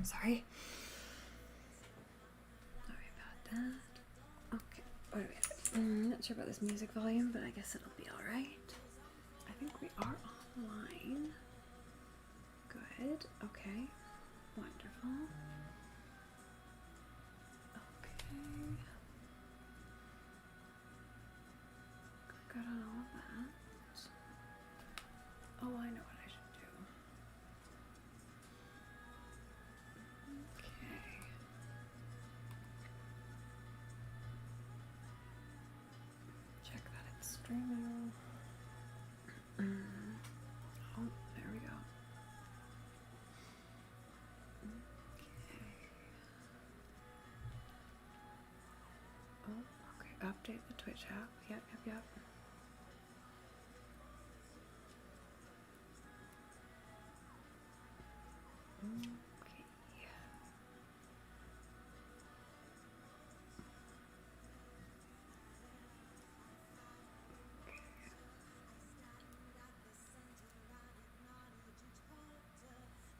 Sorry. Sorry about that. Okay, what do we have? I'm not sure about this music volume, but I guess it'll be alright. I think we are online. Good. Okay. Wonderful. Okay. Got on all of that. Oh, I know what I should do. Okay. Check that it's streaming. Oh, there we go. Okay. Oh, okay. Update the Twitch app. Yep. Okay.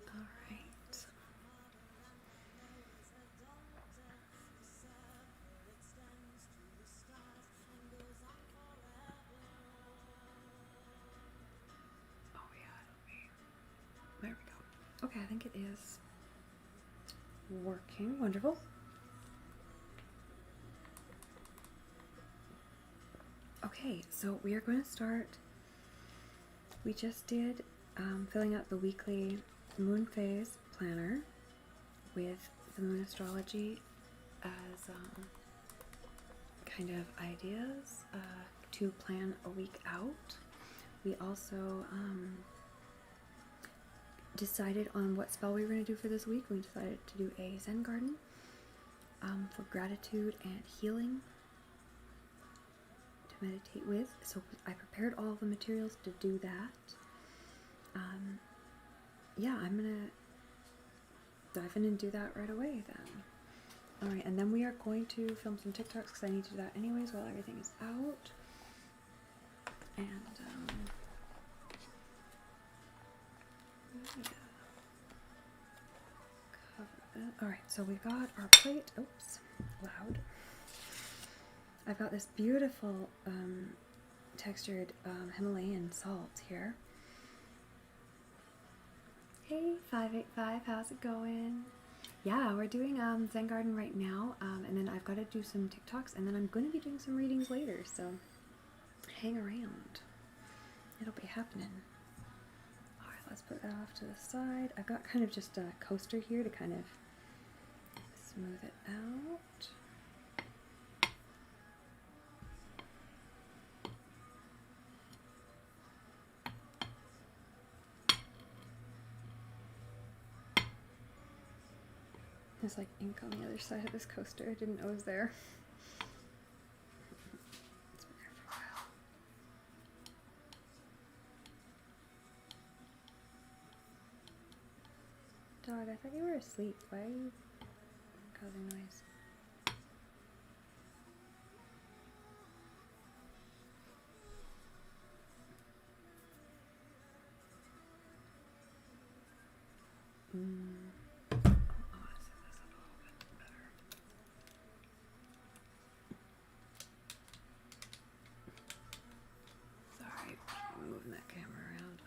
All right. Oh yeah, there we go. Okay, I think it is working. Wonderful. Okay, so we are going to start. We just did filling out the weekly moon phase planner with the moon astrology as kind of ideas to plan a week out. We also decided on what spell we were going to do for this week. We decided to do a Zen garden for gratitude and healing to meditate with. So I prepared all the materials to do that. Yeah, I'm going to dive in and do that right away then. Alright, and then we are going to film some TikToks because I need to do that anyways while everything is out. And, yeah. Cover that. Alright, so we got our plate. Oops, loud. I've got this beautiful textured Himalayan salt here. Hey, 585, how's it going? Yeah, we're doing Zen Garden right now, and then I've got to do some TikToks, and then I'm going to be doing some readings later, so hang around. It'll be happening. Alright, let's put that off to the side. I've got kind of just a coaster here to kind of smooth it out. There's like ink on the other side of this coaster. I didn't know it was there. It's been there for a while. Dog, I thought you were asleep. Why are you causing noise? Sorry, I'm moving that camera around.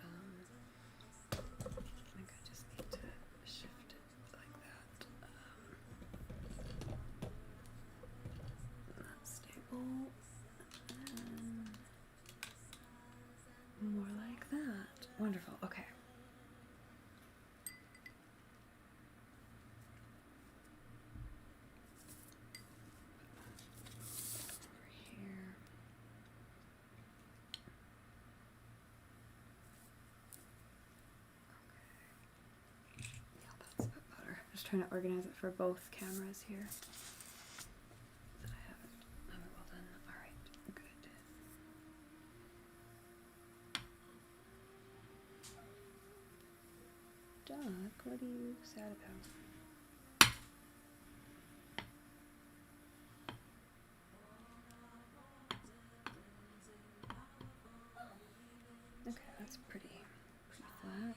I think I just need to shift it like that. That's stable. And more like that. Wonderful. Okay. Trying to organize it for both cameras here. That I haven't. Well done. Alright, good. Doc, what are you sad about? Okay, that's pretty flat.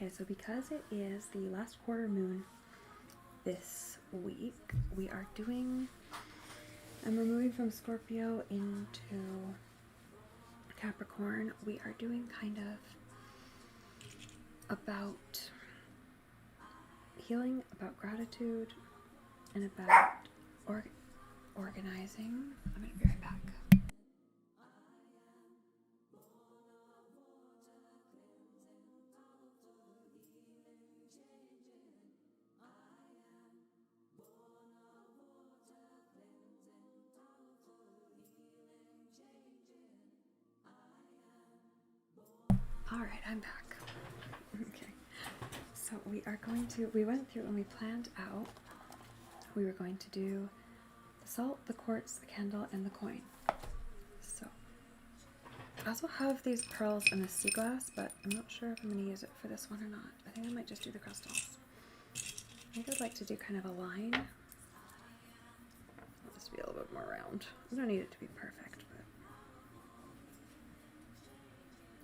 Okay, so because it is the last quarter moon this week, I'm moving from Scorpio into Capricorn. We are doing kind of about healing, about gratitude, and about organizing. I'm going to be right back. All right, I'm back. Okay, so we went through and we planned out, we were going to do the salt, the quartz, the candle, and the coin. So I also have these pearls and the sea glass, but I'm not sure if I'm going to use it for this one or not. I think I might just do the crystals. I think I'd like to do kind of a line. I'll just be a little bit more round. I don't need it to be perfect, but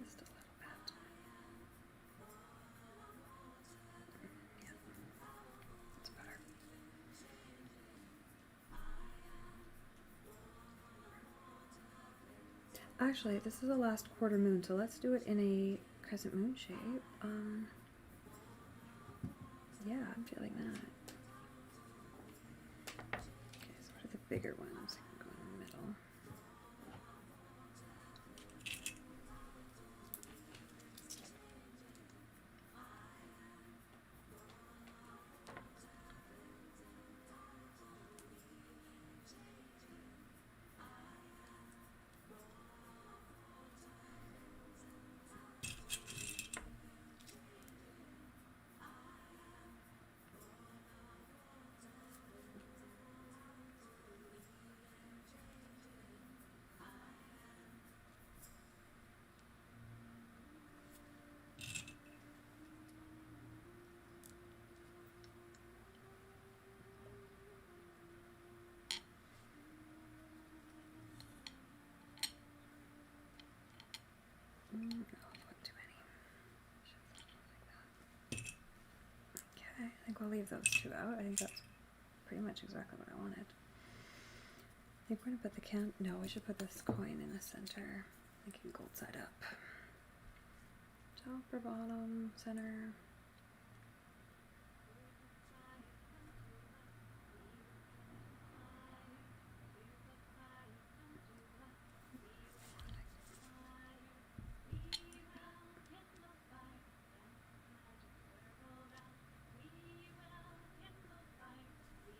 just a little bit. Yeah, that's better. Actually, this is the last quarter moon, so let's do it in a crescent moon shape. Yeah, I'm feeling that. Okay, so what are the bigger ones? I can go in the middle. I'll put too many. Okay, I think we'll leave those two out. I think that's pretty much exactly what I wanted. I think we're gonna put the no, we should put this coin in the center. Thinking gold side up. Top or bottom, center.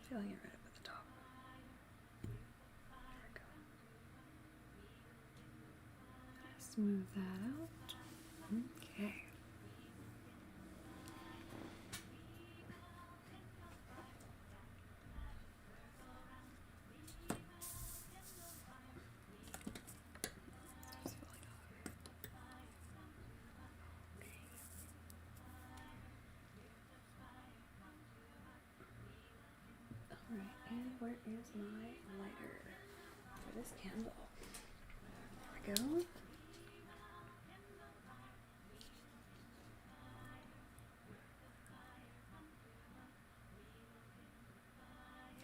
Feeling it right up at the top. There we go. Smooth that out. Okay. Alright, and where is my lighter for this candle? There we go.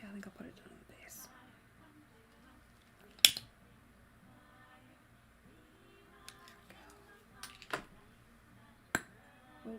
Yeah, I think I'll put it down on the base. There we go. Oh.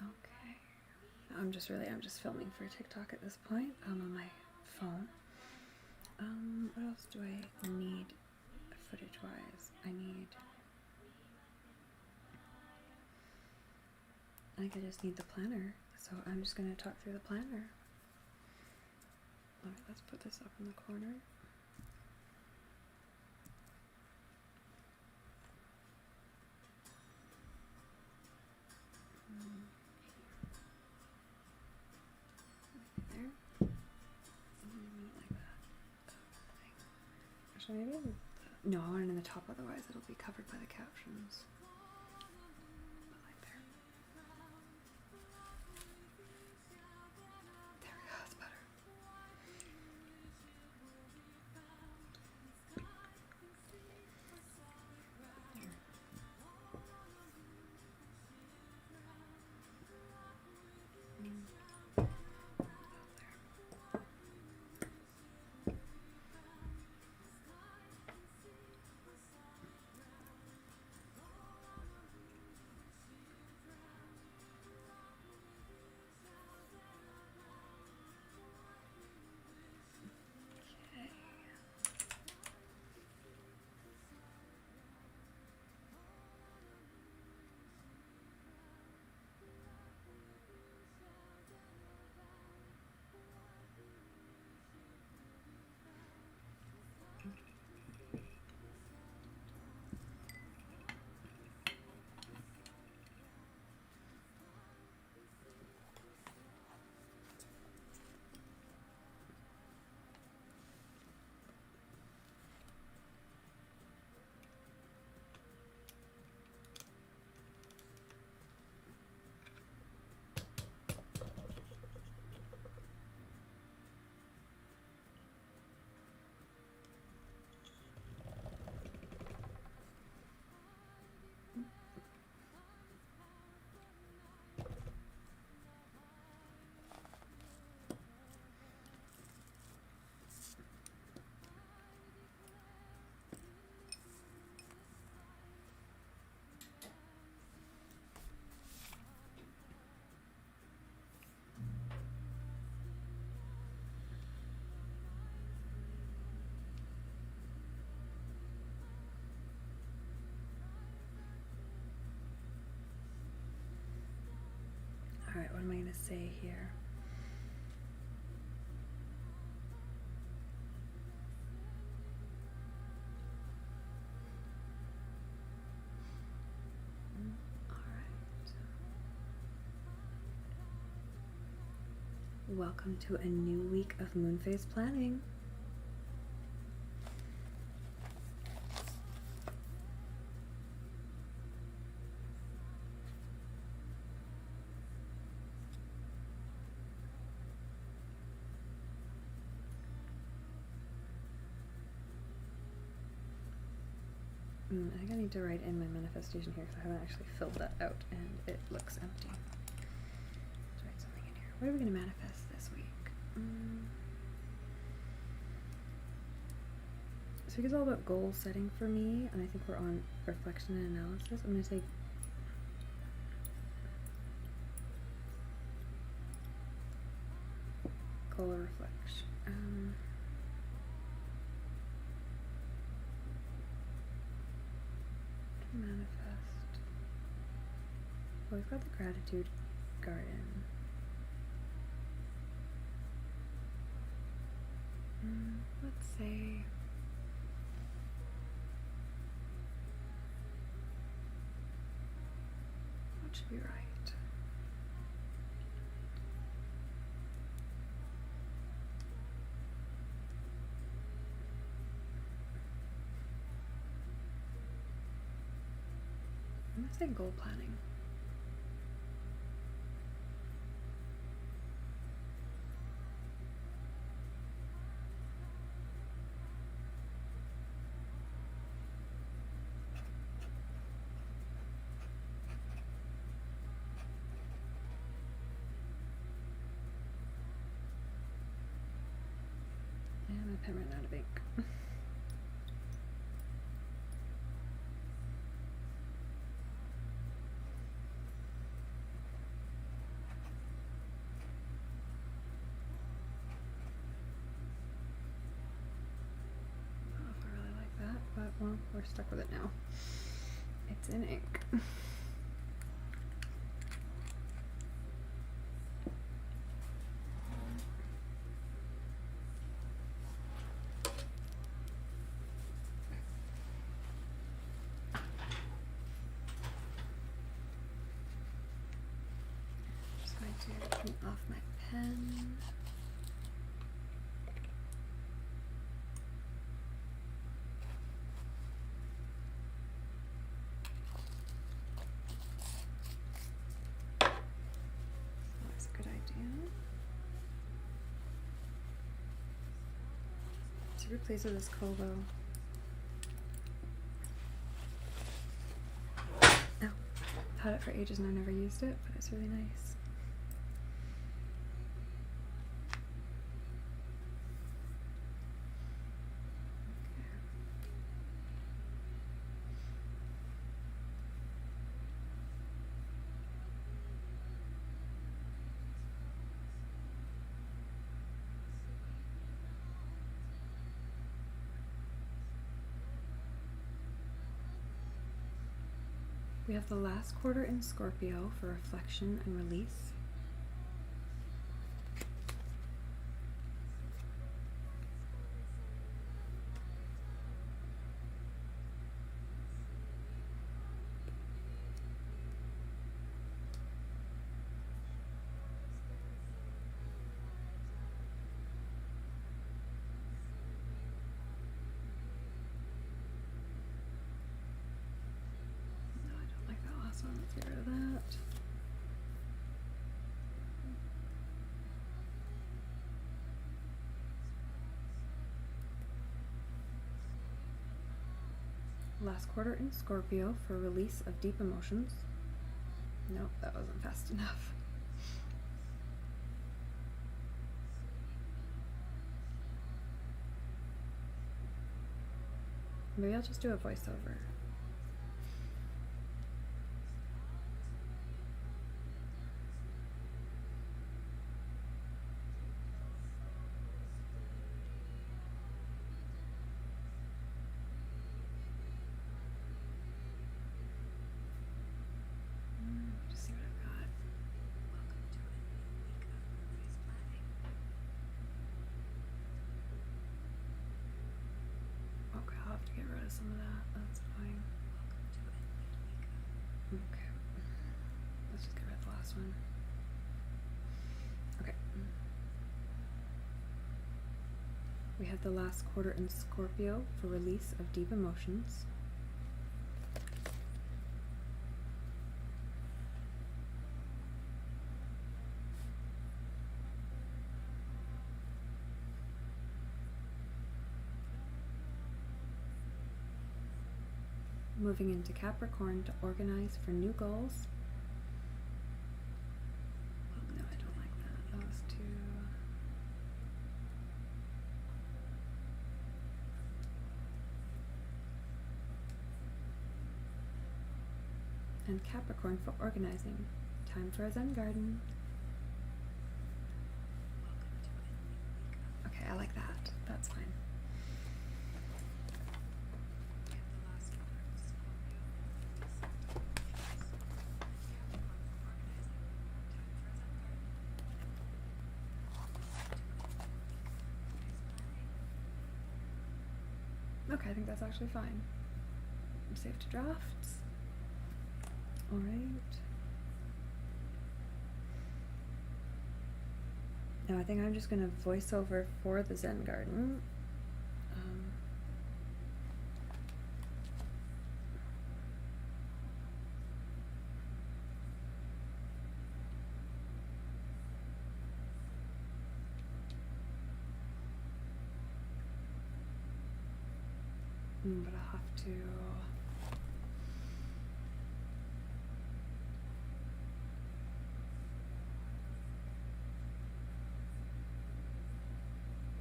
Okay. I'm just filming for TikTok at this point. I'm on my phone. What else do I need footage wise? I think I just need the planner. So I'm just gonna talk through the planner. Alright, let's put this up in the corner. Actually, maybe. No, I want it in the top, otherwise it'll be covered by the captions. But like there. There we go, that's better. Alright, what am I going to say here? Alright. Welcome to a new week of moon phase planning. I think I need to write in my manifestation here because I haven't actually filled that out and it looks empty. Let's write something in here. What are we going to manifest this week? This week is all about goal setting for me, and I think we're on reflection and analysis. I'm going to say goal or reflection. Manifest. Well, we've got the gratitude garden. Let's say what should we write? I'm gonna say goal planning. And my pen ran out of ink. Well, we're stuck with it now. It's in ink. Just going to clean off my pen. super pleased with this Kobo. Oh, I've had it for ages and I've never used it, but it's really nice. We have the last quarter in Scorpio for reflection and release. So let's get rid of that. Last quarter in Scorpio for release of deep emotions. Nope, that wasn't fast enough. Maybe I'll just do a voiceover. Just see what I've got. Okay, I'll have to get rid of some of that. That's fine. Okay. Let's just get rid of the last one. Okay. We have the last quarter in Scorpio for release of deep emotions. Moving into Capricorn to organize for new goals. No, I don't like that. That was too... And Capricorn for organizing. Time for a Zen garden. Okay, I like that. That's fine. Okay, I think that's actually fine. Save to drafts. All right. Now I think I'm just gonna voice over for the Zen garden. But I'll have to...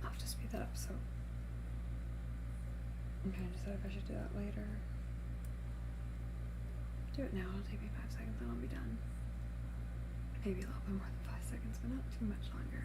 I'll have to speed that up, so... I'm trying to decide if I should do that later. Do it now, it'll take me 5 seconds, then I'll be done. Maybe a little bit more than 5 seconds, but not too much longer.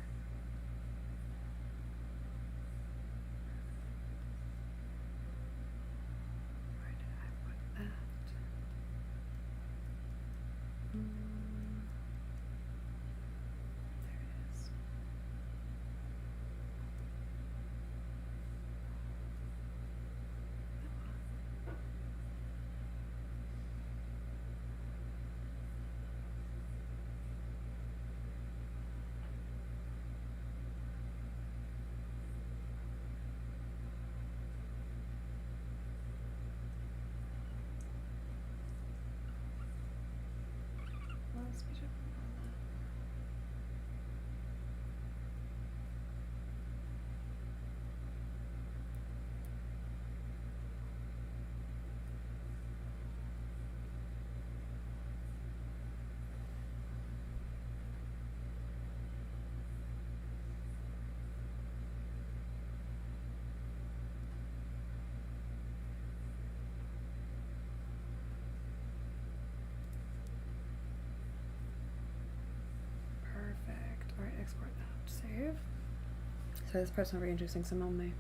So this part's not very interesting. So I'm on my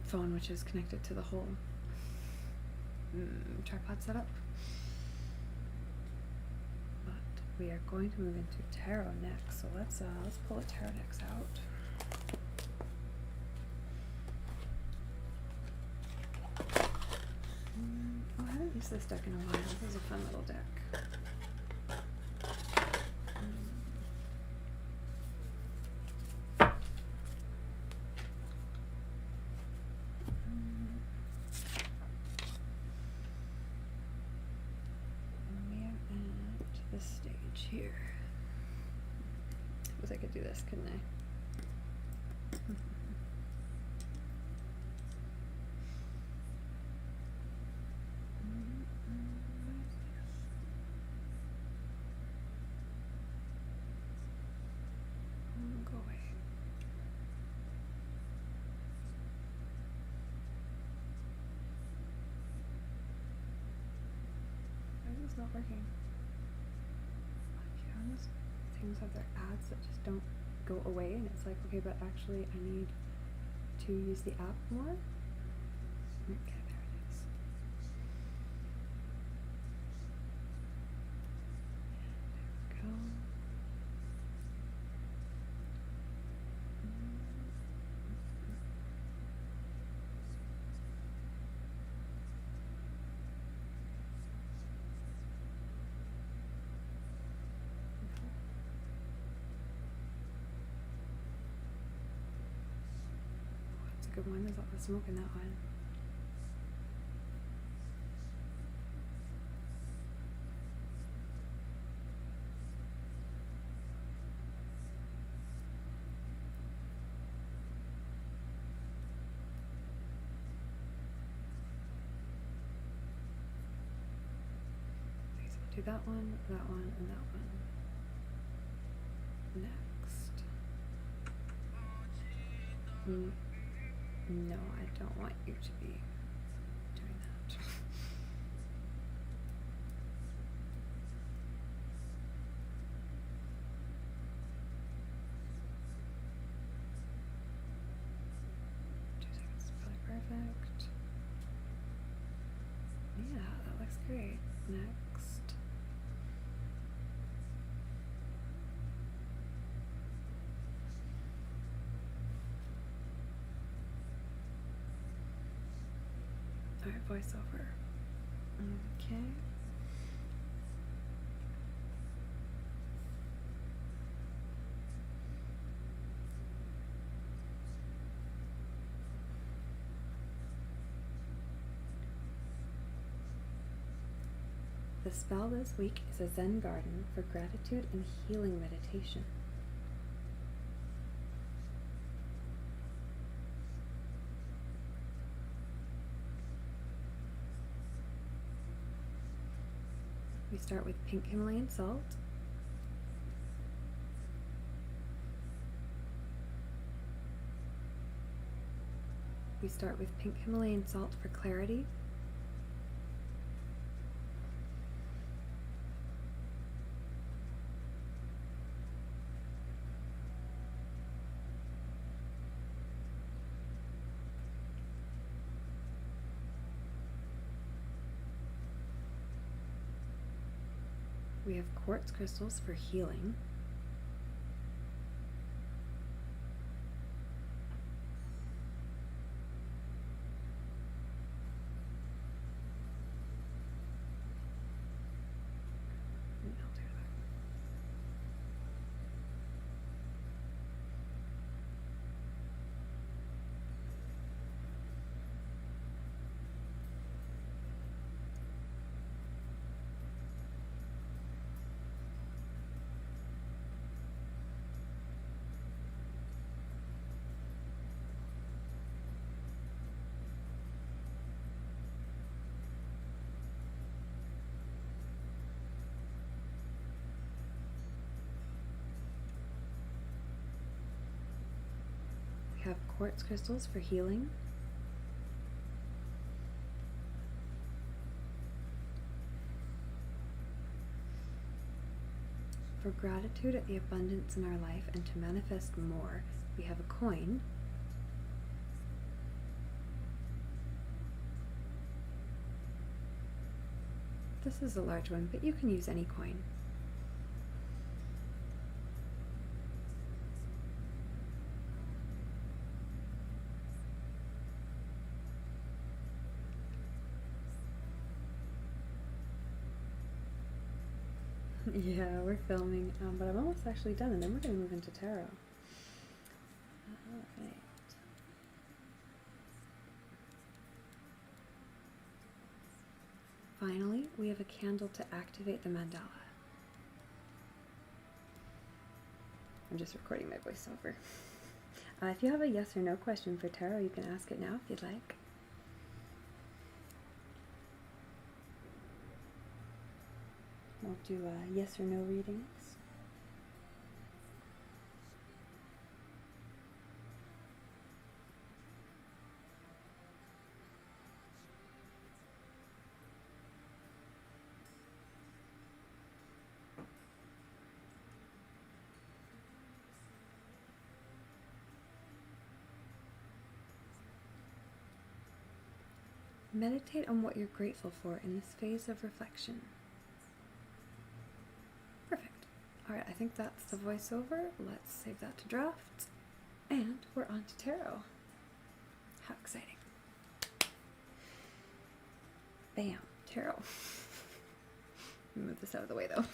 phone, which is connected to the whole tripod setup. But we are going to move into tarot next. So let's pull a tarot decks out. Oh, I haven't used this deck in a while. This is a fun little deck. Here. Suppose I could do this, couldn't I? Go away. Why is this not working? Things have their ads that just don't go away, and it's like, okay, but actually I need to use the app more. Okay, there it is. There we go. Good one. There's a lot of smoke in that one. Okay, so we'll do that one, and that one. Next. No, I don't want you to be doing that. Is probably perfect. Yeah, that looks great. Next. Alright, voiceover. Okay. The spell this week is a Zen garden for gratitude and healing meditation. We start with pink Himalayan salt. We start with pink Himalayan salt for clarity. We have quartz crystals for healing. We have quartz crystals for healing. For gratitude at the abundance in our life and to manifest more, we have a coin. This is a large one, but you can use any coin. Yeah, we're filming, but I'm almost actually done, and then we're going to move into tarot. Alright. Finally, we have a candle to activate the mandala. I'm just recording my voiceover. If you have a yes or no question for tarot, you can ask it now if you'd like. We'll do yes or no readings. Meditate on what you're grateful for in this phase of reflection. Perfect. Alright, I think that's the voiceover. Let's save that to draft. And we're on to tarot. How exciting. Bam, tarot. Move this out of the way though.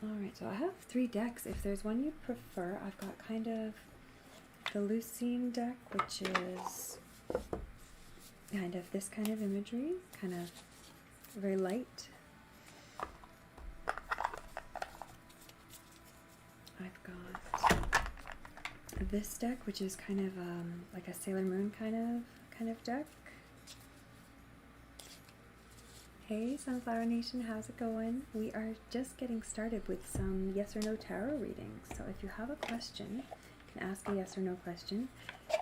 Alright, so I have 3 decks. If there's one you prefer, I've got kind of the Lucine deck, which is kind of this kind of imagery, kind of very light. I've got this deck, which is kind of like a Sailor Moon kind of deck. Hey Sunflower Nation, how's it going? We are just getting started with some yes or no tarot readings. So if you have a question, you can ask a yes or no question.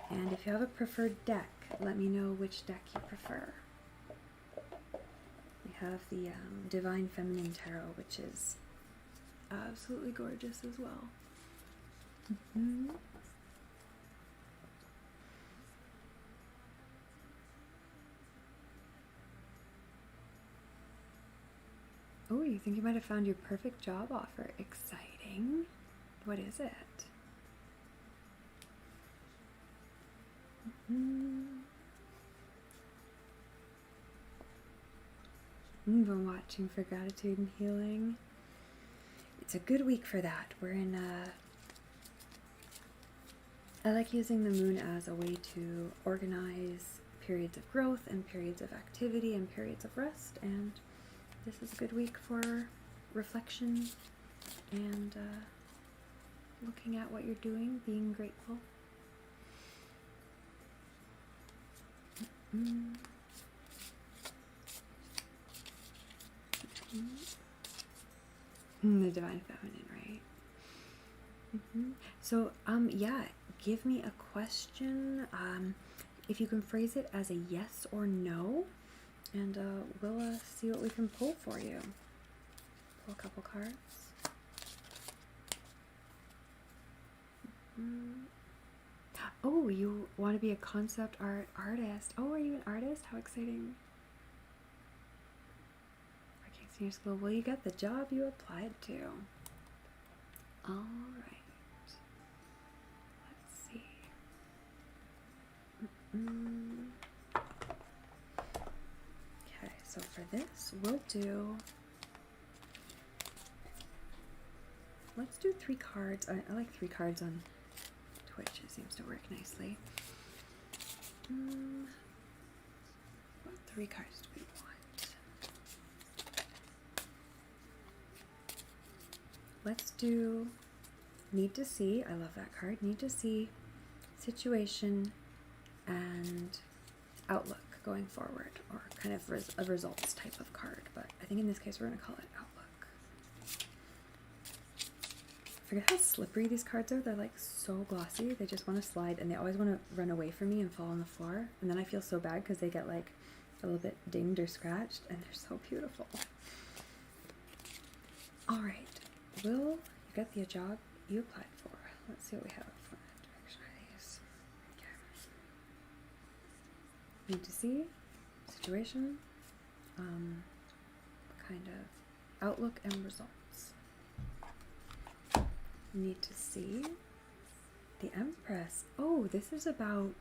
And if you have a preferred deck, let me know which deck you prefer. We have the Divine Feminine Tarot, which is absolutely gorgeous as well. Mm-hmm. Oh, you think you might have found your perfect job offer. Exciting. What is it? Been watching for gratitude and healing. It's a good week for that. We're in I like using the moon as a way to organize periods of growth and periods of activity and periods of rest, and this is a good week for reflection and looking at what you're doing, being grateful. The Divine Feminine, right? So, yeah, give me a question. If you can phrase it as a yes or no, and we'll see what we can pull for you. Pull a couple cards. Oh, you want to be a concept art artist. Oh, are you an artist? How exciting. Working senior school. Well, you got the job you applied to. Alright. Let's see. Okay, so for this, let's do 3 cards. I like 3 cards on Twitch. It seems to work nicely. What 3 cards do we want? Let's do Need to See. I love that card. Need to See, Situation, and Outlook going forward, or kind of a results type of card, but I think in this case we're going to call it Outlook. forget how slippery these cards are. They're like so glossy. They just want to slide and they always want to run away from me and fall on the floor. And then I feel so bad because they get like a little bit dinged or scratched, and they're so beautiful. All right, Will, you got the job you applied for. Let's see what we have for direction ideas. Okay. Need to see situation, kind of outlook and results. Need to see the Empress. Oh, this is about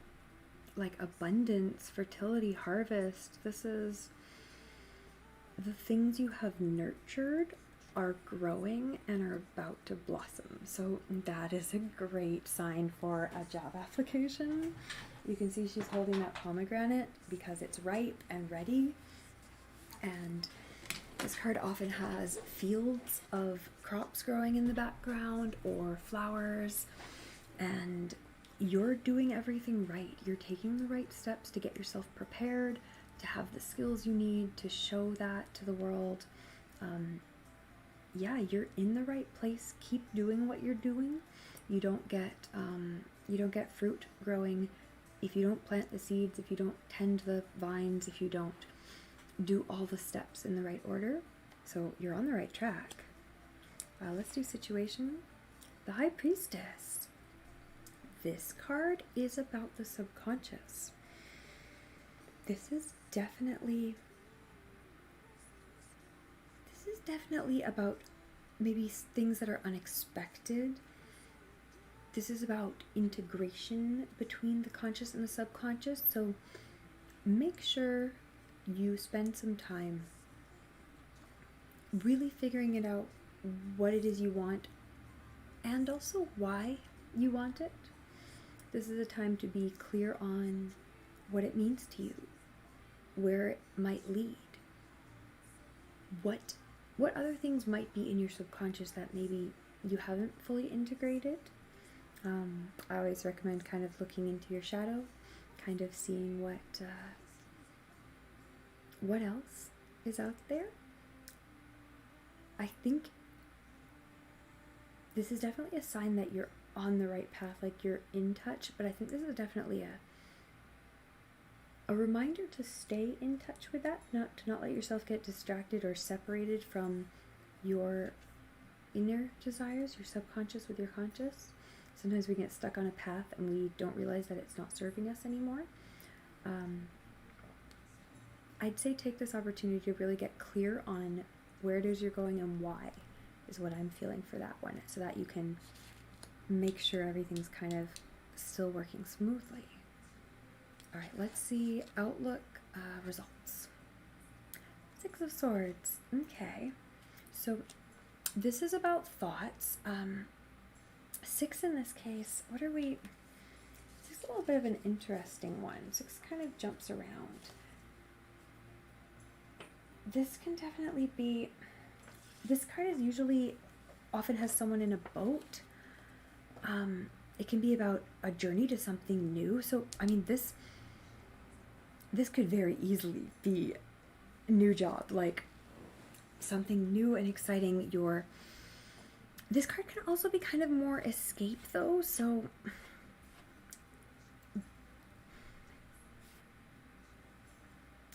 like abundance, fertility, harvest. This is the things you have nurtured are growing and are about to blossom. So that is a great sign for a job application. You can see she's holding that pomegranate because it's ripe and ready. And this card often has fields of crops growing in the background or flowers, and you're doing everything right. You're taking the right steps to get yourself prepared, to have the skills you need to show that to the world. Yeah, you're in the right place. Keep doing what you're doing. You don't get fruit growing if you don't plant the seeds, if you don't tend the vines, if you don't do all the steps in the right order. So you're on the right track. Let's do situation. The High Priestess. This card is about the subconscious. This is definitely about maybe things that are unexpected. This is about integration between the conscious and the subconscious. So make sure you spend some time really figuring it out, what it is you want, and also why you want it. This is a time to be clear on what it means to you, where it might lead, what other things might be in your subconscious that maybe you haven't fully integrated. I always recommend kind of looking into your shadow, kind of seeing what else is out there. I think this is definitely a sign that you're on the right path, like you're in touch, but I think this is definitely a reminder to stay in touch with that, to not let yourself get distracted or separated from your inner desires, your subconscious with your conscious. Sometimes we get stuck on a path and we don't realize that it's not serving us anymore. I'd say take this opportunity to really get clear on where it is you're going and why is what I'm feeling for that one, so that you can make sure everything's kind of still working smoothly. All right, let's see outlook, results. Six of Swords. Okay, so this is about thoughts. Six in this case, what are we? Six is a little bit of an interesting one. Six kind of jumps around. This can definitely be, this card is usually, often has someone in a boat. It can be about a journey to something new. So, I mean, this could very easily be a new job, like something new and exciting. This card can also be kind of more escape though, so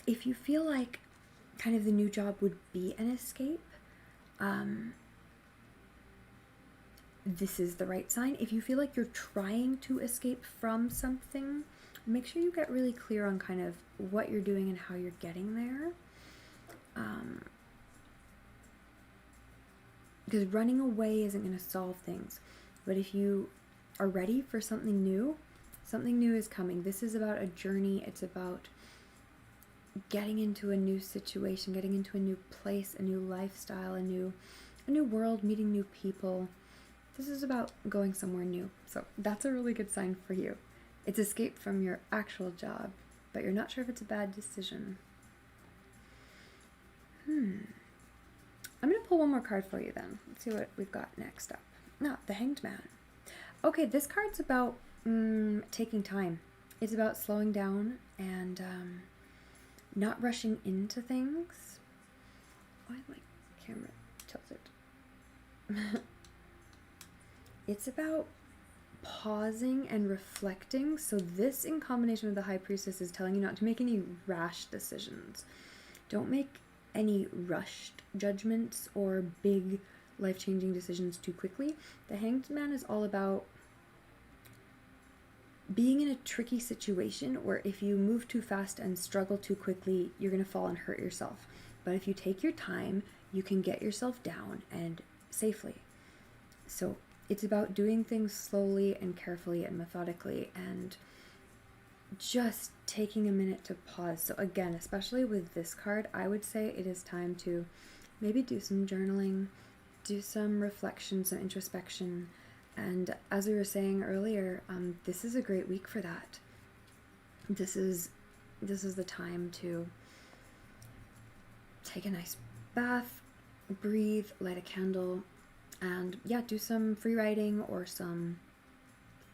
if you feel like kind of the new job would be an escape, this is the right sign. If you feel like you're trying to escape from something, make sure you get really clear on kind of what you're doing and how you're getting there. Because running away isn't going to solve things. But if you are ready for something new is coming. This is about a journey. It's about getting into a new situation, getting into a new place, a new lifestyle, a new world, meeting new people. This is about going somewhere new. So that's a really good sign for you. It's escape from your actual job, but you're not sure if it's a bad decision. I'm going to pull one more card for you then. Let's see what we've got next up. The Hanged Man. Okay, this card's about taking time. It's about slowing down and not rushing into things. Why is my camera tilted? it's about pausing and reflecting. So this, in combination with the High Priestess, is telling you not to make any rash decisions. Don't make any rushed judgments or big life-changing decisions too quickly. The Hanged Man is all about being in a tricky situation where if you move too fast and struggle too quickly, you're going to fall and hurt yourself. But if you take your time, you can get yourself down and safely. So it's about doing things slowly and carefully and methodically and just taking a minute to pause. So again, especially with this card, I would say it is time to maybe do some journaling, do some reflection, some introspection. And as we were saying earlier, this is a great week for that. This is the time to take a nice bath, breathe, light a candle, and yeah, do some free writing or some,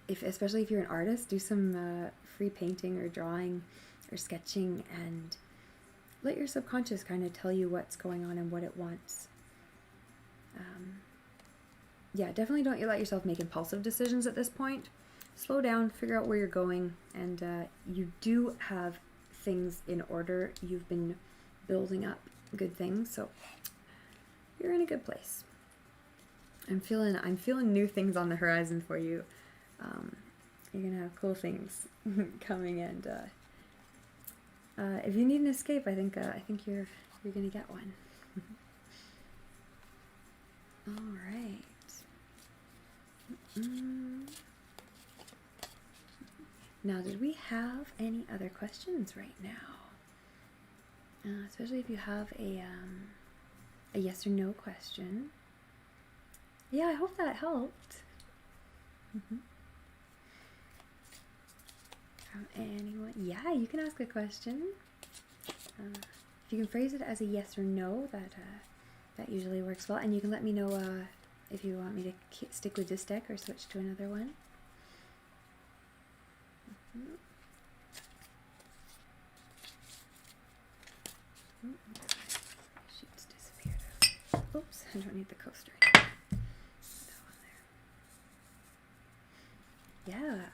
especially if you're an artist, do some free painting or drawing or sketching, and let your subconscious kind of tell you what's going on and what it wants. Yeah, definitely don't let yourself make impulsive decisions at this point. Slow down, figure out where you're going, and you do have things in order. You've been building up good things, so you're in a good place. I'm feeling new things on the horizon for you. You're gonna have cool things coming, and if you need an escape, I think you're gonna get one. All right. Now, did we have any other questions right now? Especially if you have a yes or no question. Yeah, I hope that helped. From anyone? Yeah, you can ask a question. If you can phrase it as a yes or no, that usually works well. And you can let me know if you want me to stick with this deck or switch to another one. Sheets disappeared. Oops, I don't need the coaster anymore. Put that one there. Yeah.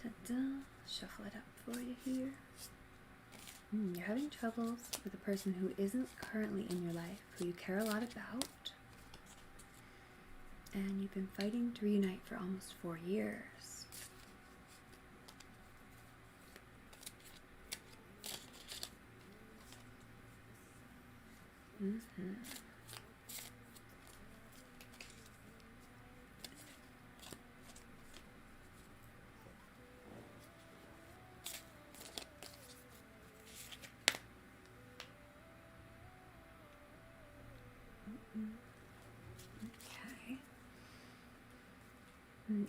Da-da. Shuffle it up for you here. You're having troubles with a person who isn't currently in your life, who you care a lot about. And you've been fighting to reunite for almost 4 years.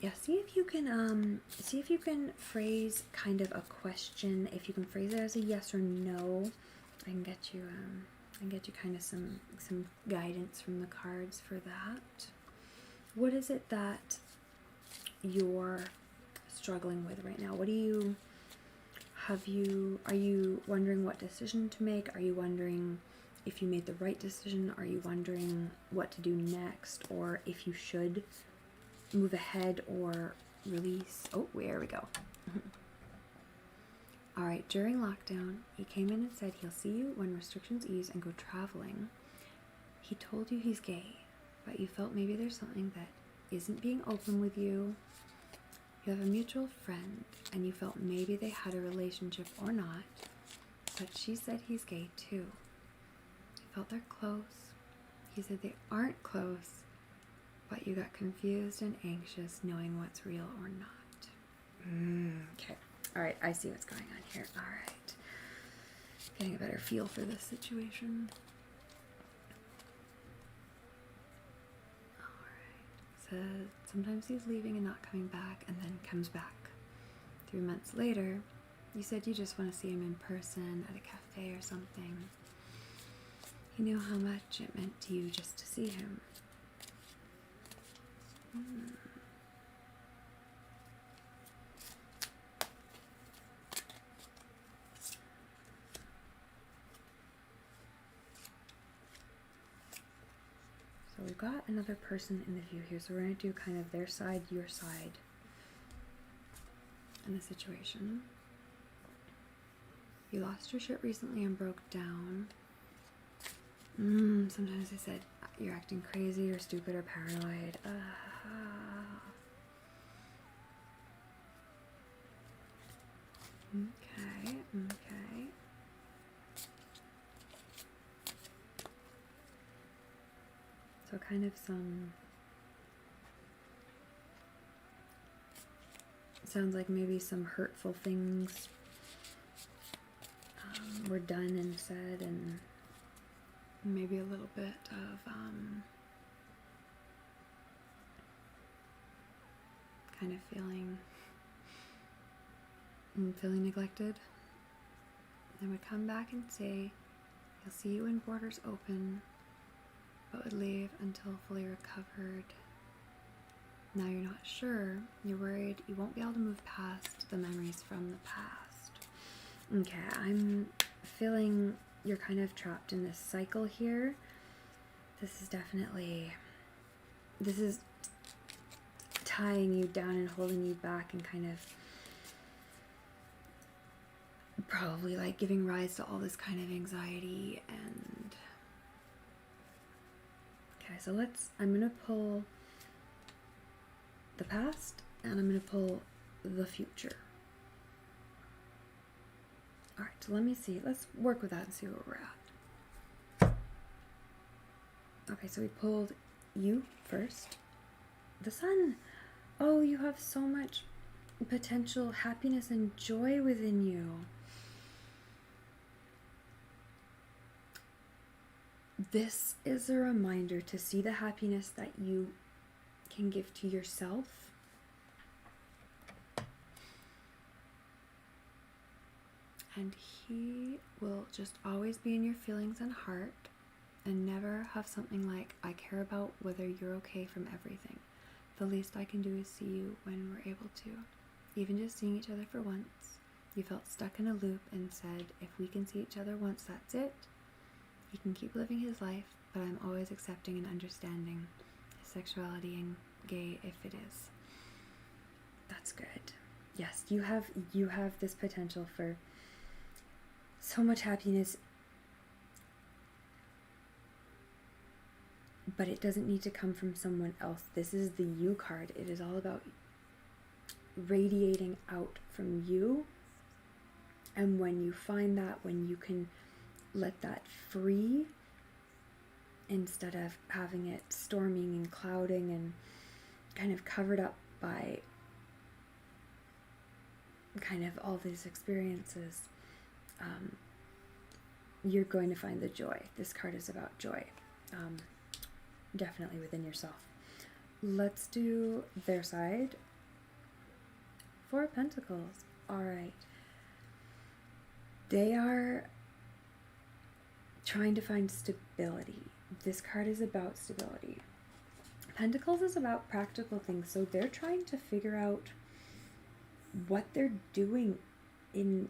Yeah, see if you can phrase kind of a question. If you can phrase it as a yes or no, I can get you kind of some guidance from the cards for that. What is it that you're struggling with right now? Are you wondering what decision to make? Are you wondering if you made the right decision? Are you wondering what to do next, or if you should move ahead or release? Oh, there we go. All right, during lockdown, he came in and said he'll see you when restrictions ease and go traveling. He told you he's gay, but you felt maybe there's something that isn't being open with you. You have a mutual friend, and you felt maybe they had a relationship or not, but she said he's gay too. You felt they're close. He said they aren't close, but you got confused and anxious knowing what's real or not. Okay. All right, I see what's going on here. All right. Getting a better feel for this situation. All right. So sometimes he's leaving and not coming back, and then comes back. 3 months later, you said you just want to see him in person at a cafe or something. He knew how much it meant to you just to see him. So we've got another person in the view here, so we're going to do kind of their side, your side in the situation. You lost your shit recently and broke down. Sometimes they said you're acting crazy or stupid or paranoid. Okay, okay. So kind of some, sounds like maybe some hurtful things were done and said, and maybe a little bit of kind of feeling neglected. They would come back and say, he'll see you when borders open, but would leave until fully recovered. Now you're not sure. You're worried you won't be able to move past the memories from the past. Okay, I'm feeling you're kind of trapped in this cycle here. This is definitely, this is tying you down and holding you back and kind of probably like giving rise to all this kind of anxiety. And okay, so I'm gonna pull the past and I'm gonna pull the future. All right, so let me see. Let's work with that and see where we're at. Okay, so we pulled you first. The sun. Oh, you have so much potential happiness and joy within you. This is a reminder to see the happiness that you can give to yourself. And he will just always be in your feelings and heart, and never have something like, I care about whether you're okay from everything. The least I can do is see you when we're able to. Even just seeing each other for once. You felt stuck in a loop and said, if we can see each other once, that's it. He can keep living his life, but I'm always accepting and understanding his sexuality and gay if it is. That's good. Yes, you have this potential for so much happiness, but it doesn't need to come from someone else. This is the you card. It is all about radiating out from you. And when you find that, when you can let that free, instead of having it storming and clouding and kind of covered up by kind of all these experiences, you're going to find the joy. This card is about joy, definitely within yourself. Let's do their side. 4 of Pentacles. All right. They are trying to find stability. This card is about stability. Pentacles is about practical things, so they're trying to figure out what they're doing in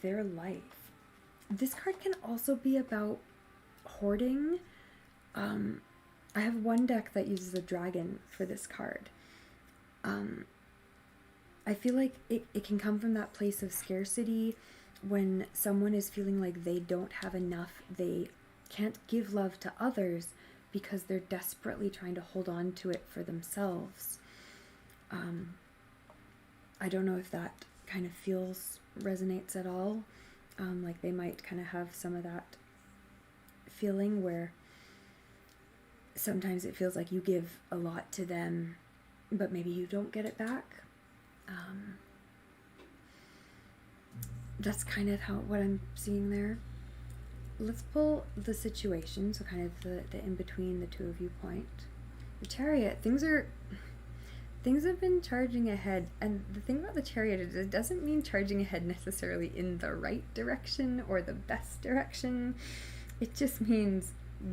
their life. This card can also be about hoarding. I have one deck that uses a dragon for this card. I feel like it can come from that place of scarcity when someone is feeling like they don't have enough, they can't give love to others because they're desperately trying to hold on to it for themselves. I don't know if that kind of resonates at all. Like they might kind of have some of that feeling where sometimes it feels like you give a lot to them, but maybe you don't get it back. That's kind of what I'm seeing there. Let's pull the situation, so kind of the in-between the two of you point. The Chariot, things have been charging ahead, and the thing about the Chariot is it doesn't mean charging ahead necessarily in the right direction or the best direction. It just means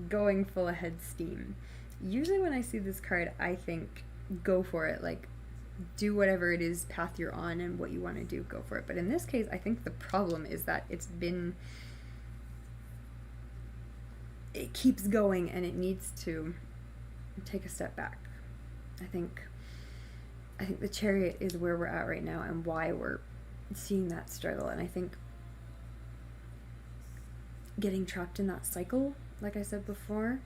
going full ahead steam. Usually when I see this card, I think go for it, like do whatever it is path you're on and what you want to do, go for it. But in this case, I think the problem is that it keeps going and it needs to take a step back. I think the Chariot is where we're at right now and why we're seeing that struggle. And I think getting trapped in that cycle, like I said before,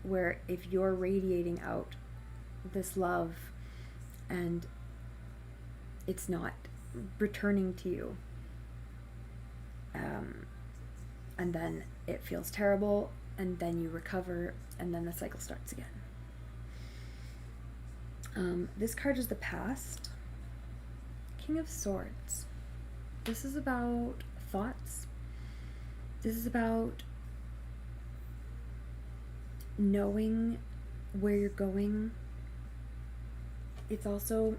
where if you're radiating out this love and it's not returning to you, and then it feels terrible, and then you recover, and then the cycle starts again. This card is the past. King of Swords. This is about thoughts. This is about knowing where you're going. It's also,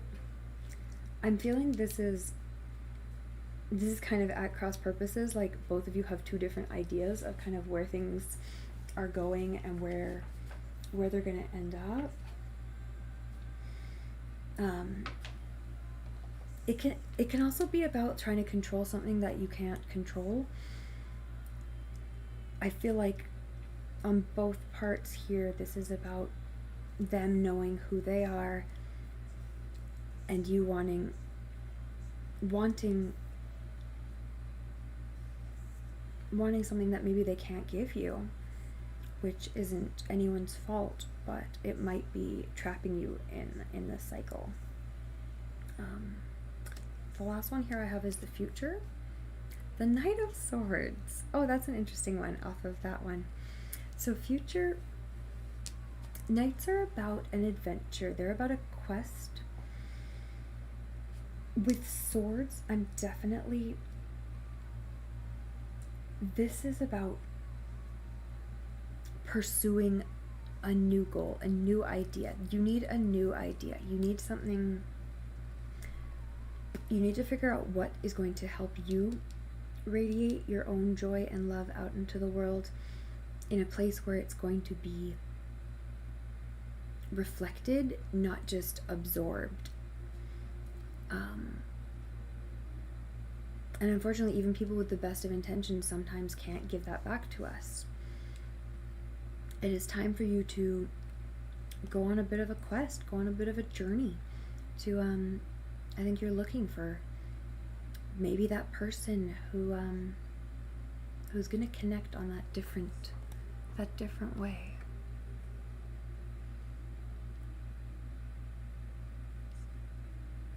I'm feeling this is kind of at cross purposes, like both of you have two different ideas of kind of where things are going and where they're going to end up. It can also be about trying to control something that you can't control. I feel like on both parts here, this is about them knowing who they are and you wanting something that maybe they can't give you, which isn't anyone's fault, but it might be trapping you in this cycle. The last one here I have is the future. The Knight of Swords. Oh, that's an interesting one off of that one. So future, knights are about an adventure. They're about a quest. With swords, I'm definitely, this is about pursuing a new goal, a new idea. You need a new idea. You need something, you need to figure out what is going to help you radiate your own joy and love out into the world in a place where it's going to be reflected, not just absorbed. And unfortunately, even people with the best of intentions sometimes can't give that back to us. It is time for you to go on a bit of a quest, go on a bit of a journey to, I think you're looking for maybe that person who's going to connect on that different way.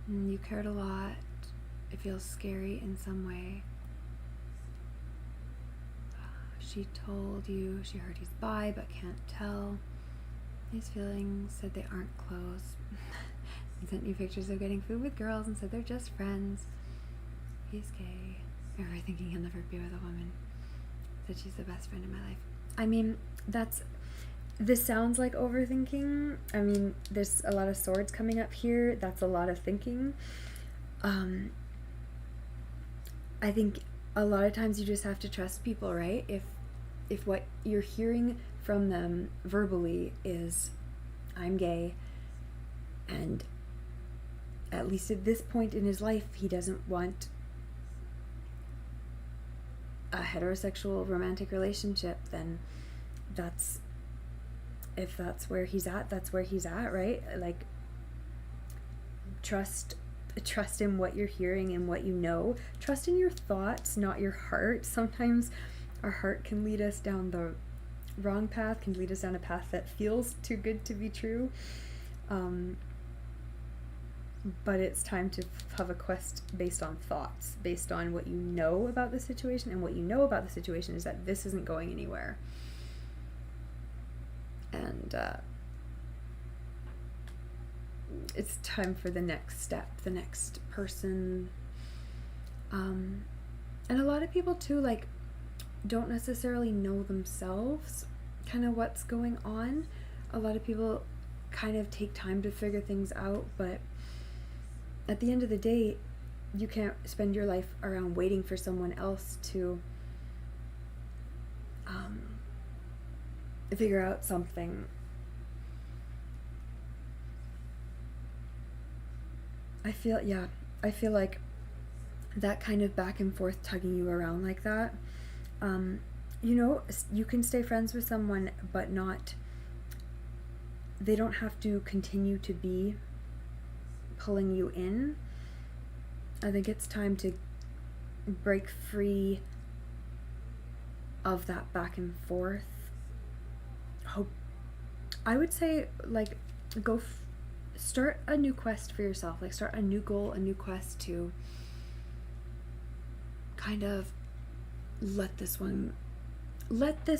You cared a lot. It feels scary in some way. She told you she heard he's bi but can't tell. These feelings said they aren't close. He sent you pictures of getting food with girls and said they're just friends. He's gay. Ever thinking he'll never be with a woman. Said she's the best friend in my life. I mean, this sounds like overthinking. I mean, there's a lot of swords coming up here. That's a lot of thinking. I think a lot of times you just have to trust people, right? If what you're hearing from them verbally is, I'm gay, and at least at this point in his life, he doesn't want a heterosexual romantic relationship, then if that's where he's at, that's where he's at, right? Like, trust in what you're hearing and what you know. Trust in your thoughts, not your heart. Sometimes our heart can lead us down the wrong path, can lead us down a path that feels too good to be true. But it's time to have a quest based on thoughts, based on what you know about the situation, and what you know about the situation is that this isn't going anywhere. And it's time for the next step, the next person. And a lot of people too, like, don't necessarily know themselves kind of what's going on. A lot of people kind of take time to figure things out, but at the end of the day, you can't spend your life around waiting for someone else to figure out something. I feel like that kind of back and forth tugging you around like that, you know, you can stay friends with someone but not they don't have to continue to be pulling you in. I think it's time to break free of that back and forth. I would say, like, go start a new quest for yourself. Like, start a new goal, a new quest to kind of let this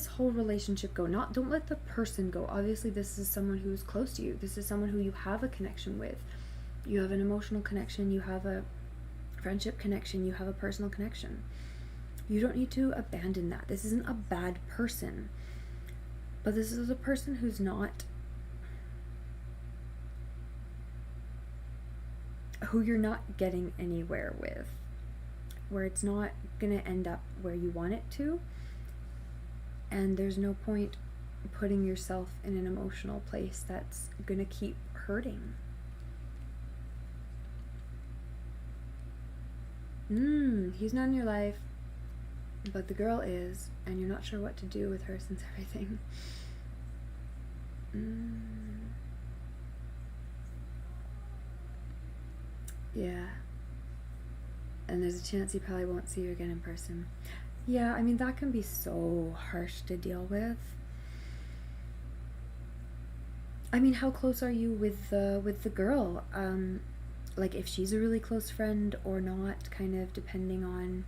whole relationship go. Don't let the person go. Obviously, this is someone who's close to you. This is someone who you have a connection with. You have an emotional connection, you have a friendship connection, you have a personal connection. You don't need to abandon that. This isn't a bad person. But this is a person who you're not getting anywhere with, where it's not going to end up where you want it to, and there's no point putting yourself in an emotional place that's going to keep hurting. He's not in your life, but the girl is, and you're not sure what to do with her since everything. Yeah. And there's a chance he probably won't see you again in person. Yeah, I mean, that can be so harsh to deal with. I mean, how close are you with the girl? Like, if she's a really close friend or not, kind of depending on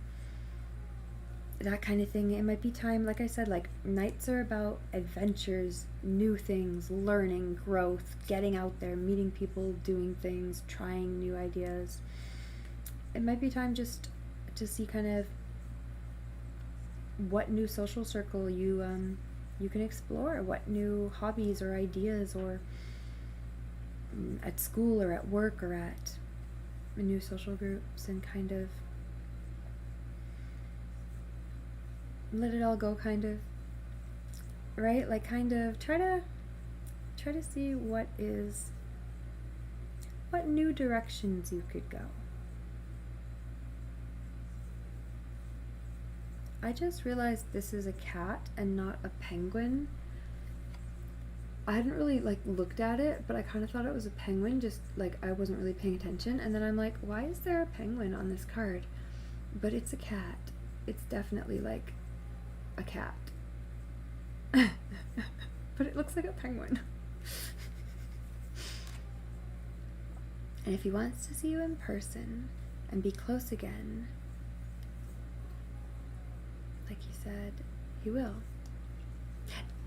that kind of thing. It might be time, like I said, like, nights are about adventures, new things, learning, growth, getting out there, meeting people, doing things, trying new ideas. It might be time just to see kind of what new social circle you can explore, what new hobbies or ideas, or at school or at work or at new social groups, and kind of let it all go, kind of, right? Like, kind of try to see what new directions you could go. I just realized this is a cat and not a penguin. I hadn't really, like, looked at it, but I kind of thought it was a penguin, just, like, I wasn't really paying attention, and then I'm like, why is there a penguin on this card? But it's a cat. It's definitely, like, a cat. But it looks like a penguin. And if he wants to see you in person and be close again, like he said, he will.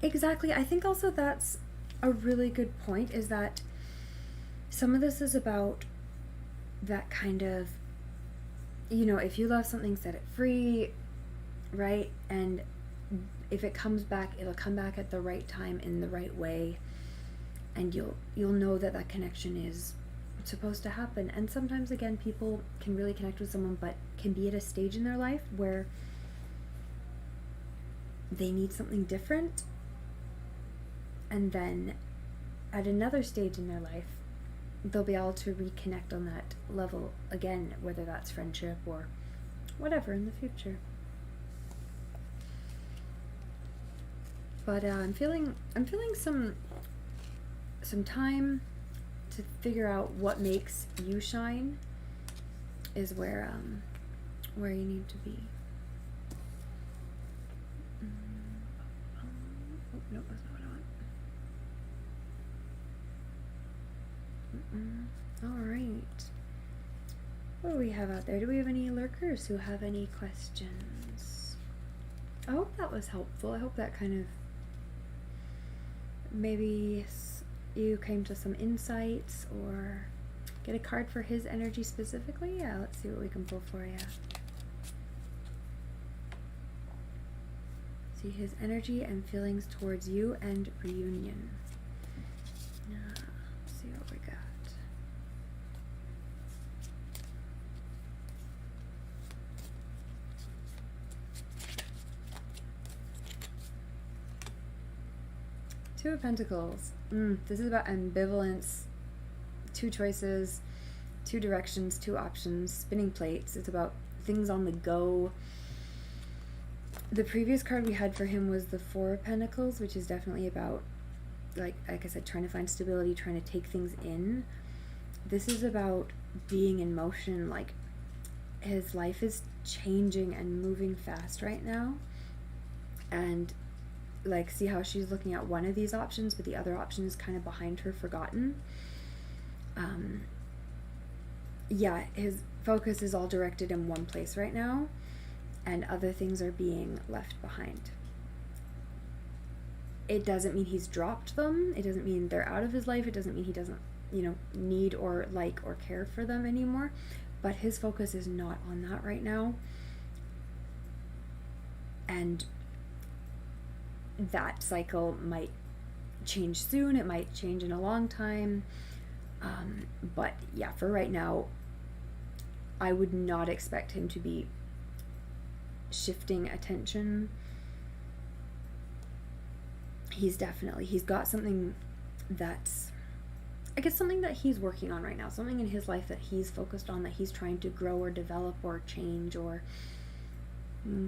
Exactly. I think also that's a really good point, is that some of this is about that kind of, you know, if you love something, set it free, right? And if it comes back, it'll come back at the right time, in the right way, and you'll know that that connection is supposed to happen. And sometimes, again, people can really connect with someone, but can be at a stage in their life where they need something different, and then at another stage in their life they'll be able to reconnect on that level again, whether that's friendship or whatever in the future. But I'm feeling some time to figure out what makes you shine is where you need to be. Oh, no, that's not what I want. All right. What do we have out there? Do we have any lurkers who have any questions? I hope that was helpful. I hope that kind of maybe you came to some insights, or get a card for his energy specifically. Yeah, let's see what we can pull for you. See his energy and feelings towards you and reunion. Yeah, let's see what we got. Two of Pentacles. This is about ambivalence, two choices, two directions, two options, spinning plates. It's about things on the go. The previous card we had for him was the Four of Pentacles, which is definitely about like I said, trying to find stability, trying to take things in. This is about being in motion. Like, his life is changing and moving fast right now. And like, see how she's looking at one of these options, but the other option is kind of behind her, forgotten. Yeah, his focus is all directed in one place right now, and other things are being left behind. It doesn't mean he's dropped them. It doesn't mean they're out of his life. It doesn't mean he doesn't, need or like or care for them anymore. But his focus is not on that right now. And that cycle might change soon. It might change in a long time. But yeah, for right now, I would not expect him to be shifting attention. He's got something that's, I guess, something that he's working on right now, something in his life that he's focused on, that he's trying to grow or develop or change or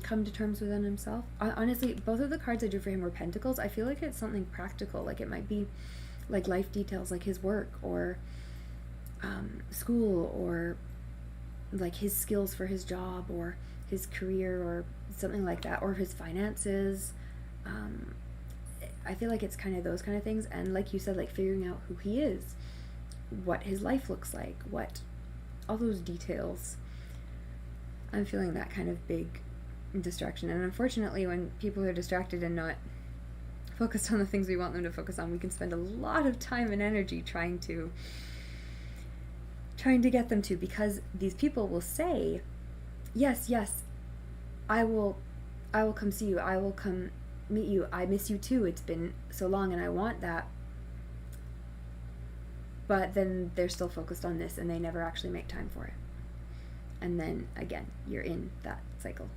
come to terms within himself. Honestly, both of the cards I drew for him were pentacles. I feel like it's something practical. Like, it might be like life details, like his work or school, or like his skills for his job or his career or something like that, or his finances. I feel like it's kind of those kind of things. And like you said, like figuring out who he is, what his life looks like, what all those details. I'm feeling that kind of big distraction. And unfortunately, when people are distracted and not focused on the things we want them to focus on, we can spend a lot of time and energy trying to get them to, because these people will say, yes, I will come see you, I will come meet you, I miss you too, it's been so long and I want that. But then they're still focused on this and they never actually make time for it. And then again, you're in that cycle.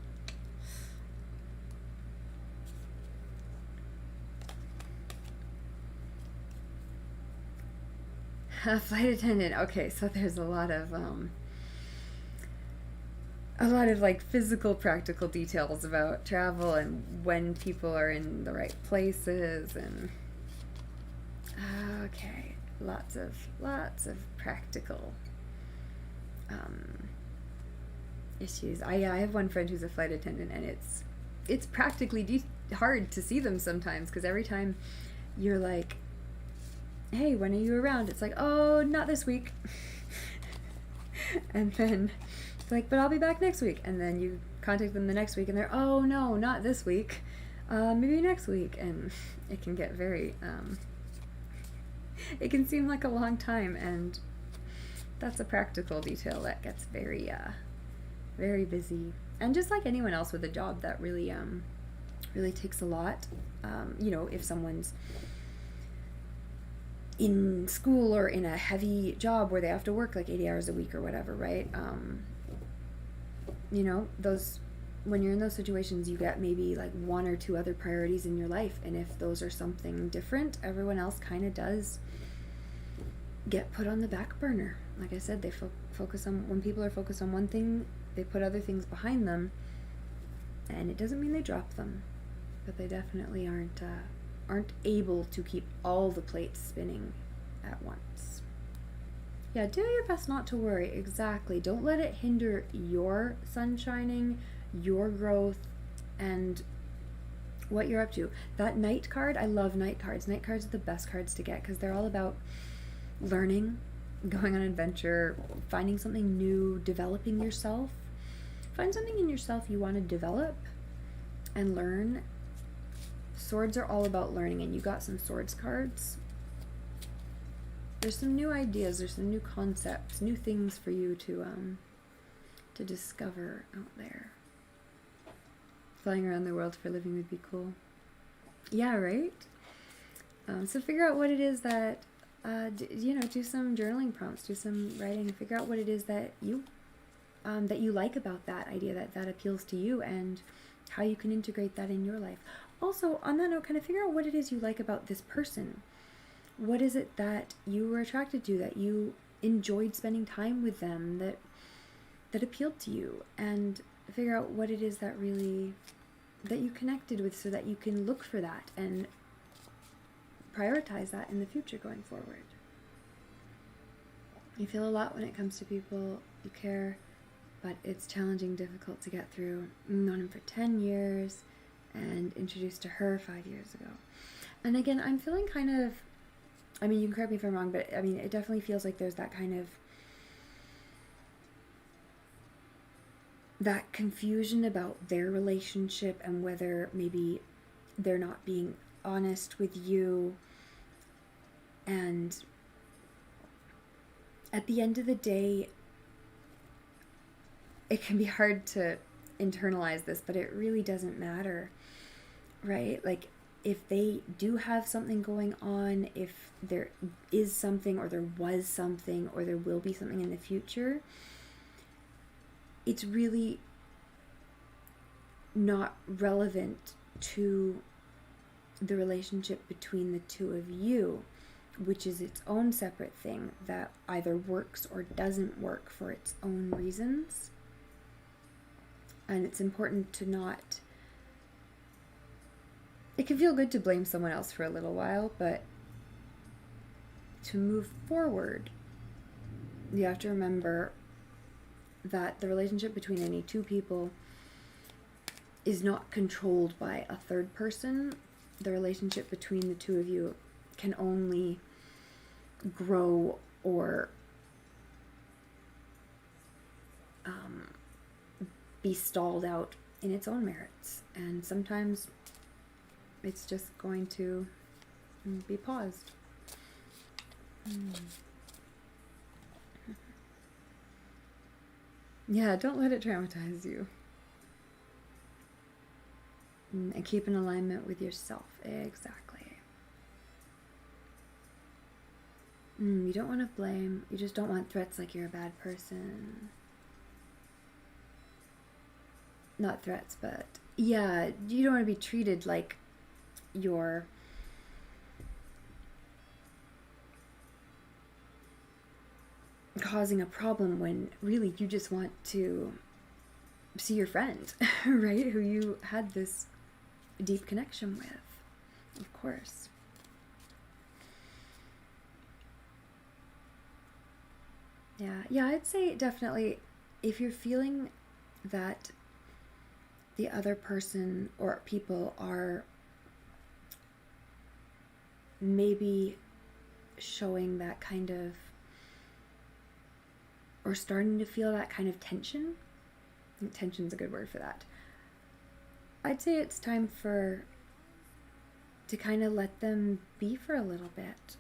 Flight attendant. Okay, so there's a lot of like physical, practical details about travel and when people are in the right places, and okay, lots of practical issues. I have one friend who's a flight attendant, and it's practically hard to see them sometimes, because every time you're like, hey, when are you around? It's like, oh, not this week. And then it's like, but I'll be back next week. And then you contact them the next week and they're, oh no, not this week. Maybe next week. And it can get very, it can seem like a long time. And that's a practical detail that gets very, very busy. And just like anyone else with a job, that really, really takes a lot. If someone's in school or in a heavy job where they have to work like 80 hours a week or whatever, right? Those, when you're in those situations, you get maybe like one or two other priorities in your life. And if those are something different, everyone else kind of does get put on the back burner. Like I said, they focus on, when people are focused on one thing, they put other things behind them. And it doesn't mean they drop them, but they definitely aren't able to keep all the plates spinning at once. Yeah, do your best not to worry. Exactly. Don't let it hinder your sun shining, your growth, and what you're up to. That Knight card, I love Knight cards. Knight cards are the best cards to get, because they're all about learning, going on an adventure, finding something new, developing yourself. Find something in yourself you want to develop and learn. Swords are all about learning, and you got some swords cards. There's some new ideas, there's some new concepts, new things for you to discover out there. Flying around the world for a living would be cool. Yeah, right? So figure out what it is that, do some journaling prompts, do some writing, figure out what it is that you like about that idea, that appeals to you, and how you can integrate that in your life. Also, on that note, kind of figure out what it is you like about this person. What is it that you were attracted to, that you enjoyed spending time with them, that appealed to you, and figure out what it is that really, that you connected with, so that you can look for that and prioritize that in the future going forward. You feel a lot when it comes to people you care, but it's challenging, difficult to get through. I've known him for 10 years and introduced to her 5 years ago. And again, I'm feeling kind of, I mean, you can correct me if I'm wrong, but I mean, it definitely feels like there's that kind of, that confusion about their relationship and whether maybe they're not being honest with you. And at the end of the day, it can be hard to internalize this, but it really doesn't matter, right? Like, if they do have something going on, if there is something, or there was something, or there will be something in the future, it's really not relevant to the relationship between the two of you, which is its own separate thing that either works or doesn't work for its own reasons. And it's important to not, it can feel good to blame someone else for a little while, but to move forward, you have to remember that the relationship between any two people is not controlled by a third person. The relationship between the two of you can only grow or be stalled out in its own merits. And sometimes it's just going to be paused. Yeah, don't let it traumatize you. And keep in alignment with yourself. Exactly. You don't want to blame. You just don't want threats like you're a bad person. Not threats, but yeah, you don't want to be treated like you're causing a problem when really you just want to see your friend, right? Who you had this deep connection with, of course. Yeah, I'd say definitely if you're feeling that the other person or people are maybe showing that kind of, or starting to feel that kind of tension. I think tension's a good word for that. I'd say it's time to kind of let them be for a little bit.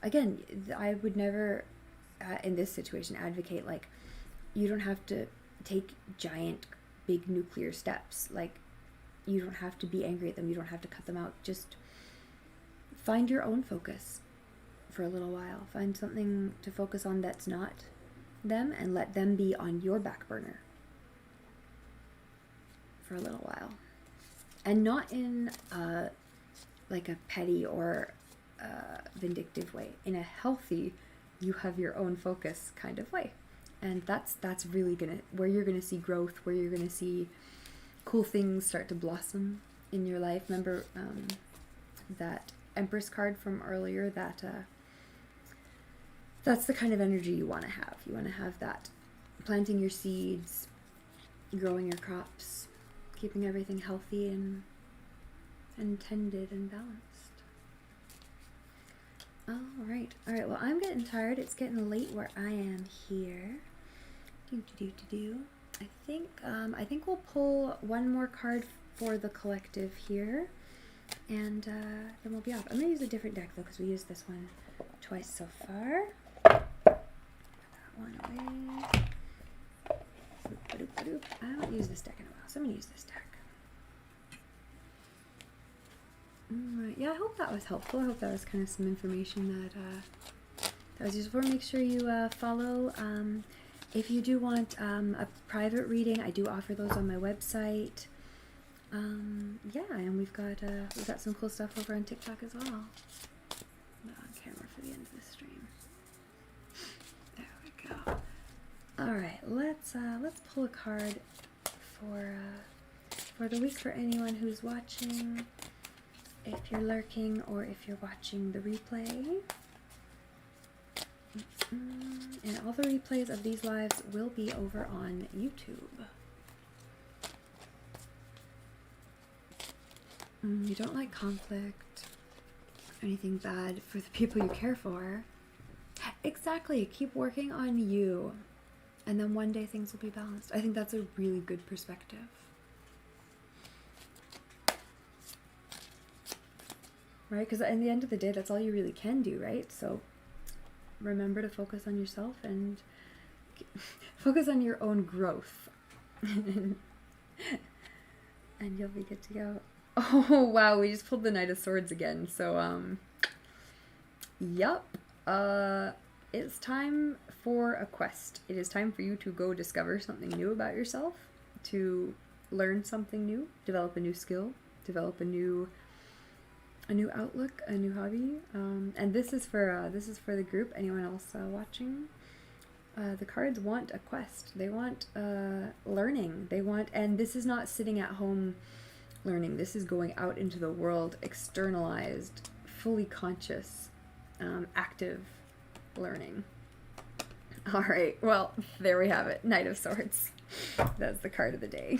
Again, I would never, in this situation, advocate, like, you don't have to take giant, big nuclear steps. Like, you don't have to be angry at them. You don't have to cut them out. Just find your own focus for a little while. Find something to focus on that's not them, and let them be on your back burner for a little while. And not in like a petty or vindictive way. In a healthy, you have your own focus kind of way. And that's really where you're gonna see growth, where you're gonna see cool things start to blossom in your life. Remember that Empress card from earlier, that's the kind of energy you want to have. You want to have that, planting your seeds, growing your crops, keeping everything healthy and tended and balanced. All right. Well, I'm getting tired. It's getting late where I am here. I think we'll pull one more card for the collective here, and then we'll be off. I'm gonna use a different deck though, because we used this one twice so far. Put that one away. I haven't used this deck in a while, so I'm gonna use this deck. Alright, yeah, I hope that was helpful. I hope that was kind of some information that was useful. Make sure you follow. If you do want a private reading, I do offer those on my website. Yeah, and we've got some cool stuff over on TikTok as well. Not on camera for the end of the stream. There we go. All right, let's pull a card for the week for anyone who's watching. if you're lurking or if you're watching the replay. And all the replays of these lives will be over on YouTube. You don't like conflict, anything bad for the people you care for. Exactly. Keep working on you. And then one day things will be balanced. I think that's a really good perspective. Right? Because at the end of the day, that's all you really can do, right? So remember to focus on yourself and focus on your own growth. And you'll be good to go. Oh, wow. We just pulled the Knight of Swords again. So, yup. It's time for a quest. It is time for you to go discover something new about yourself, to learn something new, develop a new skill, develop a new outlook, a new hobby. And this is for the group. Anyone else watching? The cards want a quest. They want learning. And this is not sitting at home learning. This is going out into the world, externalized, fully conscious, active learning. All right, well, there we have it. Knight of Swords. That's the card of the day.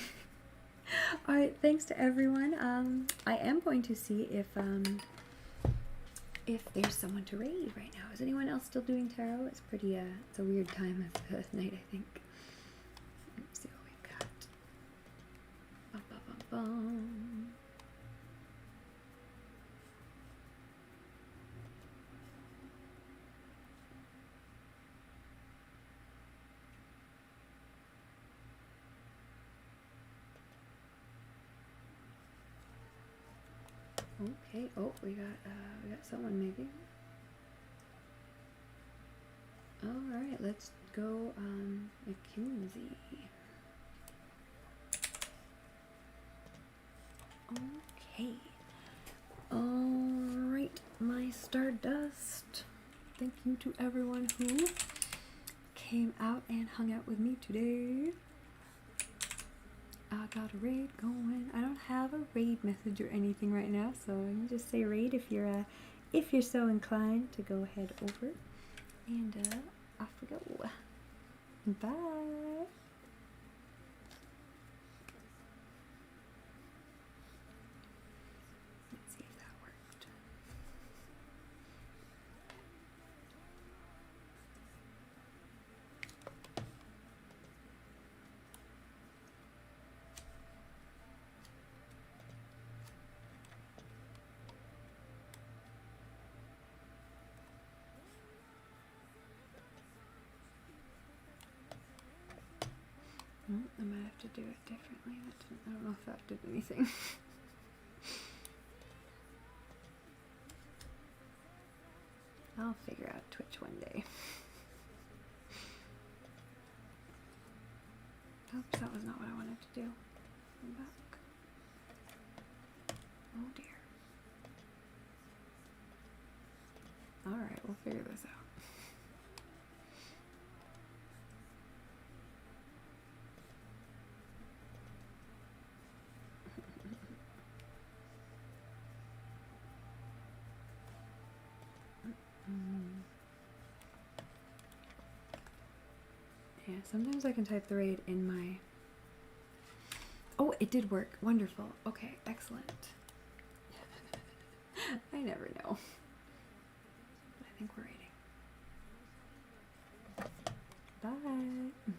All right, thanks to everyone. I am going to see if there's someone to raid right now. Is anyone else still doing tarot? It's pretty it's a weird time of the night, I think. Let's see what we've got. Bum, bum, bum, bum. Okay. Oh, we got someone maybe. All right, let's go. Mackenzie. Okay. All right, my Stardust. Thank you to everyone who came out and hung out with me today. I got a raid going. I don't have a raid message or anything right now, so you just say raid if you're so inclined to go ahead over. And off we go. Bye. Let's see if that worked. I might have to do it differently. I don't know if that did anything. I'll figure out Twitch one day. Oops, that was not what I wanted to do. I'm back. Oh dear. Alright, we'll figure this out. Yeah, sometimes I can type the raid in my... Oh, it did work. Wonderful. Okay, excellent. I never know. But I think we're raiding. Bye.